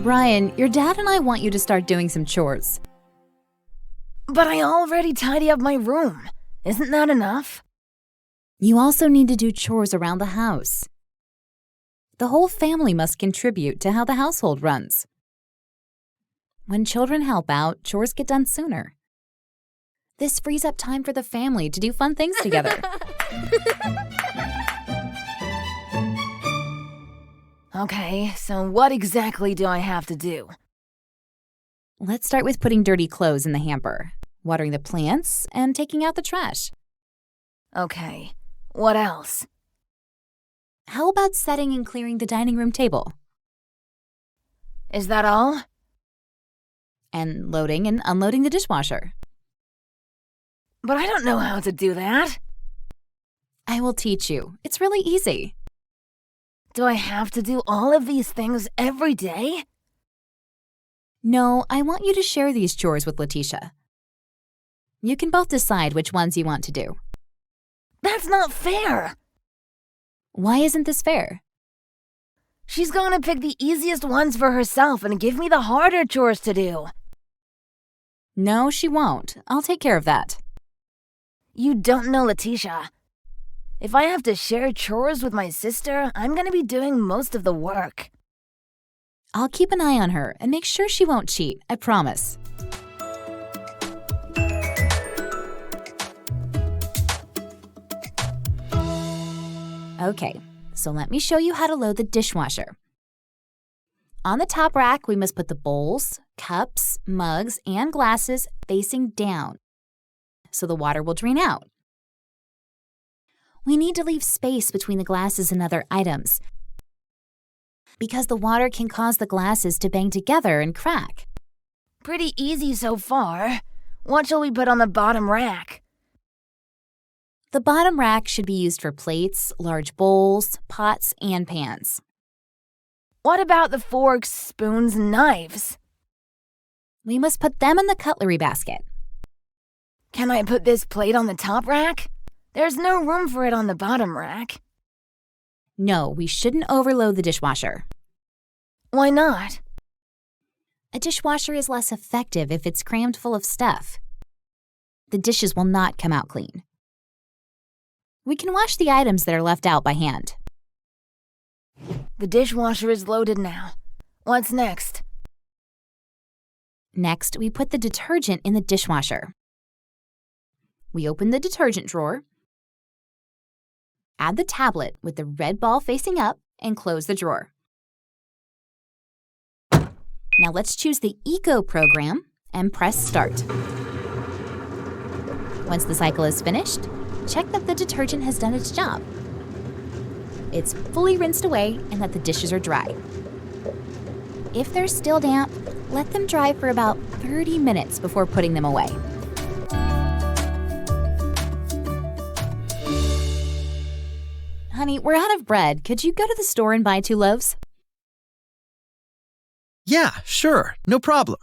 Brian, your dad and I want you to start doing some chores. But I already tidy up my room. Isn't that enough? You also need to do chores around the house. The whole family must contribute to how the household runs. When children help out, chores get done sooner. This frees up time for the family to do fun things together. Okay, so what exactly do I have to do? Let's start with putting dirty clothes in the hamper, watering the plants, and taking out the trash. Okay, what else? How about setting and clearing the dining room table? Is that all? And loading and unloading the dishwasher. But I don't know how to do that. I will teach you. It's really easy. Do I have to do all of these things every day? No, I want you to share these chores with Letitia. You can both decide which ones you want to do. That's not fair. Why isn't this fair? She's going to pick the easiest ones for herself and give me the harder chores to do. No, she won't. I'll take care of that. You don't know Letitia. If I have to share chores with my sister, I'm going to be doing most of the work. I'll keep an eye on her and make sure she won't cheat, I promise. Okay, so let me show you how to load the dishwasher. On the top rack, we must put the bowls, cups, mugs, and glasses facing down so the water will drain out. We need to leave space between the glasses and other items because the water can cause the glasses to bang together and crack. Pretty easy so far. What shall we put on the bottom rack? The bottom rack should be used for plates, large bowls, pots, and pans. What about the forks, spoons, and knives? We must put them in the cutlery basket. Can I put this plate on the top rack? There's no room for it on the bottom rack. No, we shouldn't overload the dishwasher. Why not? A dishwasher is less effective if it's crammed full of stuff. The dishes will not come out clean. We can wash the items that are left out by hand. The dishwasher is loaded now. What's next? Next, we put the detergent in the dishwasher. We open the detergent drawer, add the tablet with the red ball facing up, and close the drawer. Now let's choose the Eco program and press Start. Once the cycle is finished, check that the detergent has done its job. It's fully rinsed away and that the dishes are dry. If they're still damp, let them dry for about 30 minutes before putting them away. Honey, we're out of bread. Could you go to the store and buy 2 loaves? Yeah, sure, no problem.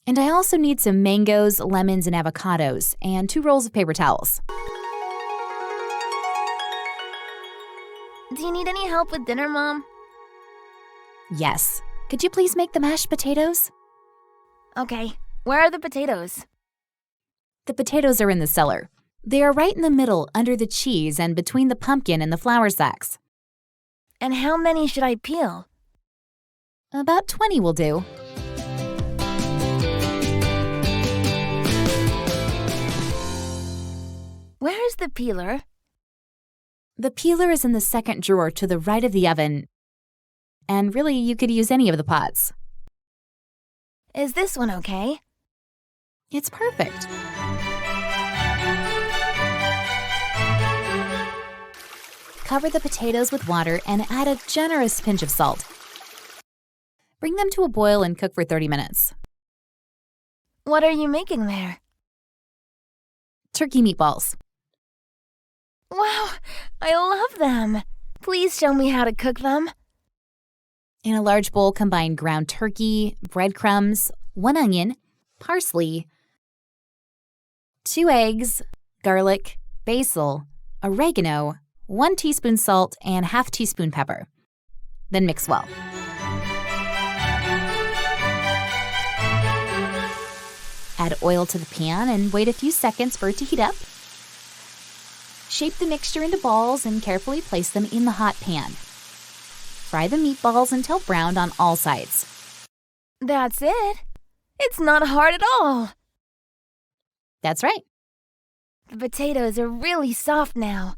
And I also need some mangoes, lemons, and avocados, and 2 rolls of paper towels. Do you need any help with dinner, Mom? Yes. Could you please make the mashed potatoes? Okay. Where are the potatoes? The potatoes are in the cellar. They are right in the middle under the cheese and between the pumpkin and the flour sacks. And how many should I peel? About 20 will do. Where is the peeler? The peeler is in the second drawer to the right of the oven. And really, you could use any of the pots. Is this one okay? It's perfect. Cover the potatoes with water and add a generous pinch of salt. Bring them to a boil and cook for 30 minutes. What are you making there? Turkey meatballs. Wow, I love them. Please show me how to cook them. In a large bowl, combine ground turkey, breadcrumbs, 1 onion, parsley, 2 eggs, garlic, basil, oregano, 1 teaspoon salt, and ½ teaspoon pepper. Then mix well. Add oil to the pan and wait a few seconds for it to heat up. Shape the mixture into balls and carefully place them in the hot pan. Fry the meatballs until browned on all sides. That's it. It's not hard at all. That's right. The potatoes are really soft now.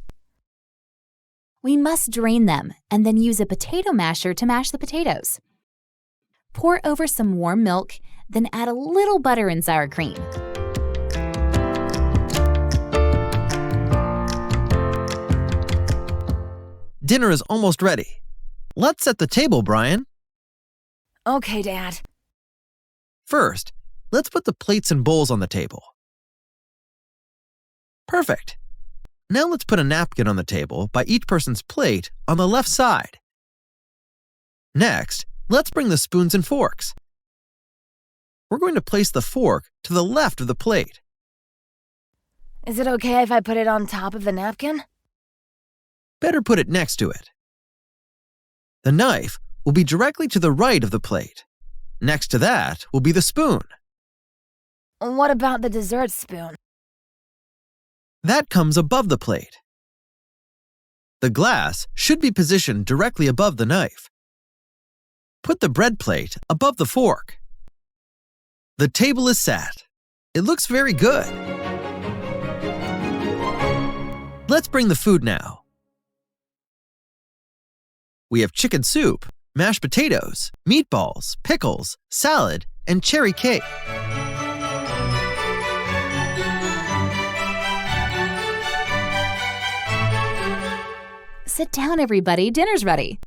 We must drain them and then use a potato masher to mash the potatoes. Pour over some warm milk, then add a little butter and sour cream. Dinner is almost ready. Let's set the table, Brian. Okay, Dad. First, let's put the plates and bowls on the table. Perfect. Now let's put a napkin on the table by each person's plate on the left side. Next, let's bring the spoons and forks. We're going to place the fork to the left of the plate. Is it okay if I put it on top of the napkin? Better put it next to it. The knife will be directly to the right of the plate. Next to that will be the spoon. What about the dessert spoon? That comes above the plate. The glass should be positioned directly above the knife. Put the bread plate above the fork. The table is set. It looks very good. Let's bring the food now. We have chicken soup, mashed potatoes, meatballs, pickles, salad, and cherry cake. Sit down, everybody. Dinner's ready.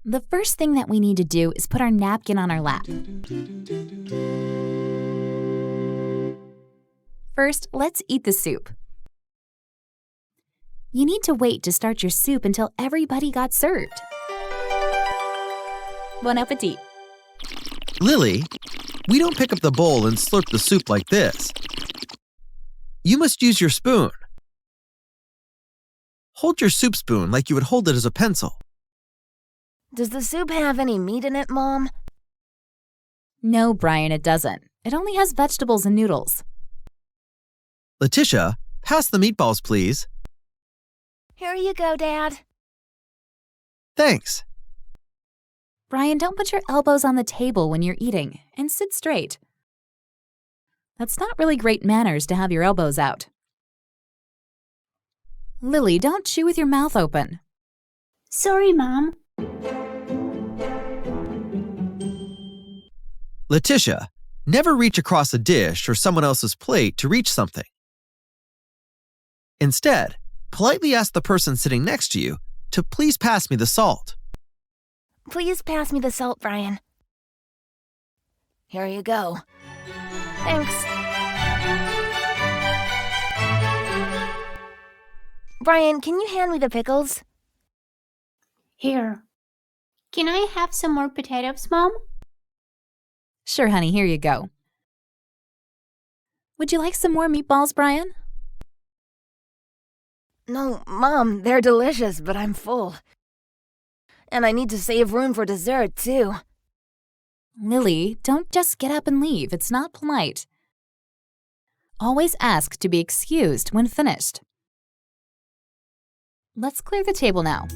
The first thing that we need to do is put our napkin on our lap. First, let's eat the soup. You need to wait to start your soup until everybody got served. Bon appetit. Lily, we don't pick up the bowl and slurp the soup like this. You must use your spoon. Hold your soup spoon like you would hold it as a pencil. Does the soup have any meat in it, Mom? No, Brian, it doesn't. It only has vegetables and noodles. Letitia, pass the meatballs, please. Here you go, Dad. Thanks. Brian, don't put your elbows on the table when you're eating, and sit straight. That's not really great manners to have your elbows out. Lily, don't chew with your mouth open. Sorry, Mom. Letitia, never reach across a dish or someone else's plate to reach something. Instead, politely ask the person sitting next to you to please pass me the salt. Please pass me the salt, Brian. Here you go. Thanks. Brian, can you hand me the pickles? Here. Can I have some more potatoes, Mom? Sure, honey, here you go. Would you like some more meatballs, Brian? No, Mom, they're delicious, but I'm full. And I need to save room for dessert, too. Lily, don't just get up and leave. It's not polite. Always ask to be excused when finished. Let's clear the table now.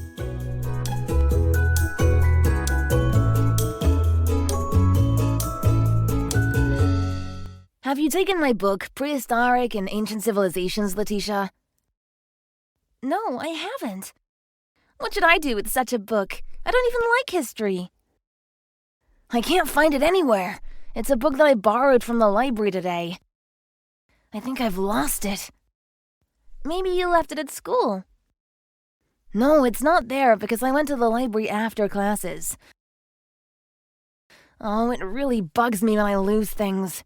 Have you taken my book, Prehistoric and Ancient Civilizations, Letitia? No, I haven't. What should I do with such a book? I don't even like history. I can't find it anywhere. It's a book that I borrowed from the library today. I think I've lost it. Maybe you left it at school. No, it's not there because I went to the library after classes. Oh, it really bugs me when I lose things.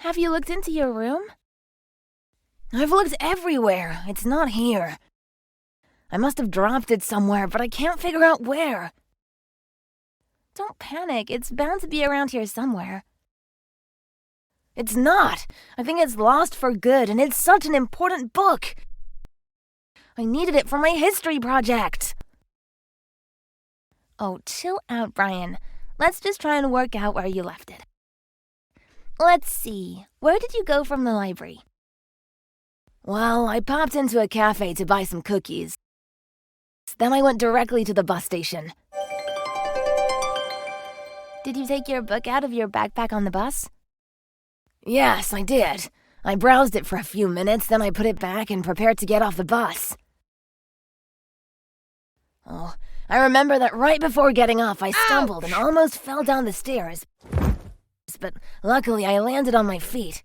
Have you looked into your room? I've looked everywhere. It's not here. I must have dropped it somewhere, but I can't figure out where. Don't panic. It's bound to be around here somewhere. It's not. I think it's lost for good, and it's such an important book. I needed it for my history project. Oh, chill out, Brian. Let's just try and work out where you left it. Let's see. Where did you go from the library? Well, I popped into a cafe to buy some cookies. Then I went directly to the bus station. Did you take your book out of your backpack on the bus? Yes, I did. I browsed it for a few minutes, then I put it back and prepared to get off the bus. Oh, I remember that right before getting off, I stumbled and almost fell down the stairs. But luckily, I landed on my feet.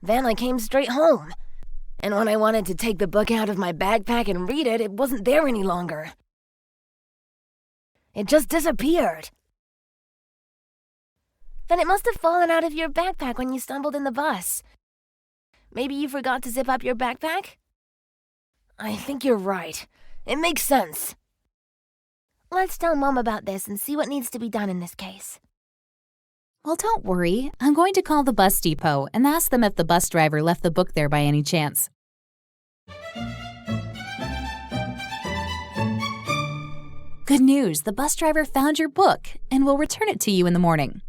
Then I came straight home. And when I wanted to take the book out of my backpack and read it, it wasn't there any longer. It just disappeared. Then it must have fallen out of your backpack when you stumbled in the bus. Maybe you forgot to zip up your backpack? I think you're right. It makes sense. Let's tell Mom about this and see what needs to be done in this case. Well, don't worry. I'm going to call the bus depot and ask them if the bus driver left the book there by any chance. Good news, the bus driver found your book and will return it to you in the morning.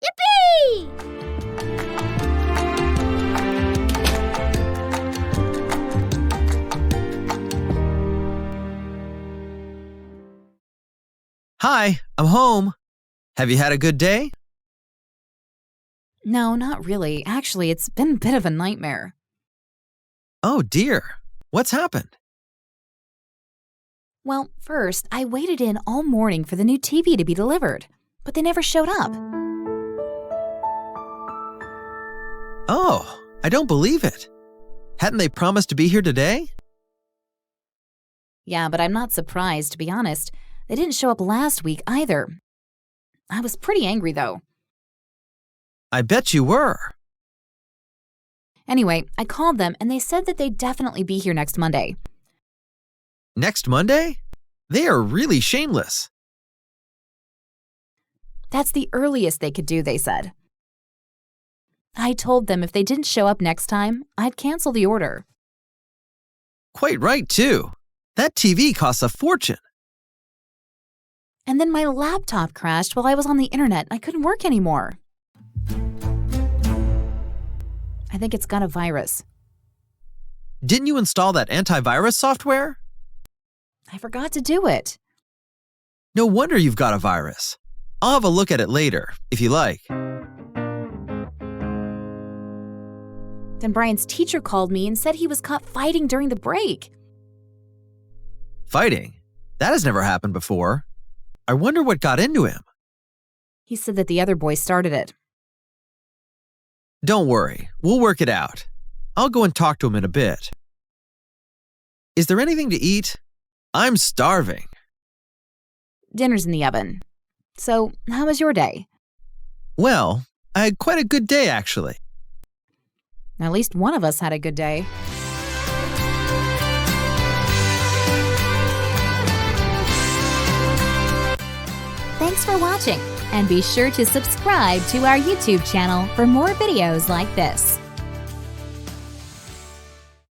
Yippee! Hi, I'm home. Have you had a good day? No, not really. Actually, it's been a bit of a nightmare. Oh dear, what's happened? Well, first, I waited in all morning for the new TV to be delivered, but they never showed up. Oh, I don't believe it. Hadn't they promised to be here today? Yeah, but I'm not surprised, to be honest. They didn't show up last week either. I was pretty angry, though. I bet you were. Anyway, I called them and they said that they'd definitely be here next Monday. Next Monday? They are really shameless. That's the earliest they could do, they said. I told them if they didn't show up next time, I'd cancel the order. Quite right, too. That TV costs a fortune. And then my laptop crashed while I was on the internet and I couldn't work anymore. I think it's got a virus. Didn't you install that antivirus software? I forgot to do it. No wonder you've got a virus. I'll have a look at it later, if you like. Then Brian's teacher called me and said he was caught fighting during the break. Fighting? That has never happened before. I wonder what got into him. He said that the other boy started it. Don't worry, we'll work it out. I'll go and talk to him in a bit. Is there anything to eat? I'm starving. Dinner's in the oven. So, how was your day? Well, I had quite a good day, actually. At least one of us had a good day. Thanks for watching, and be sure to subscribe to our YouTube channel for more videos like this.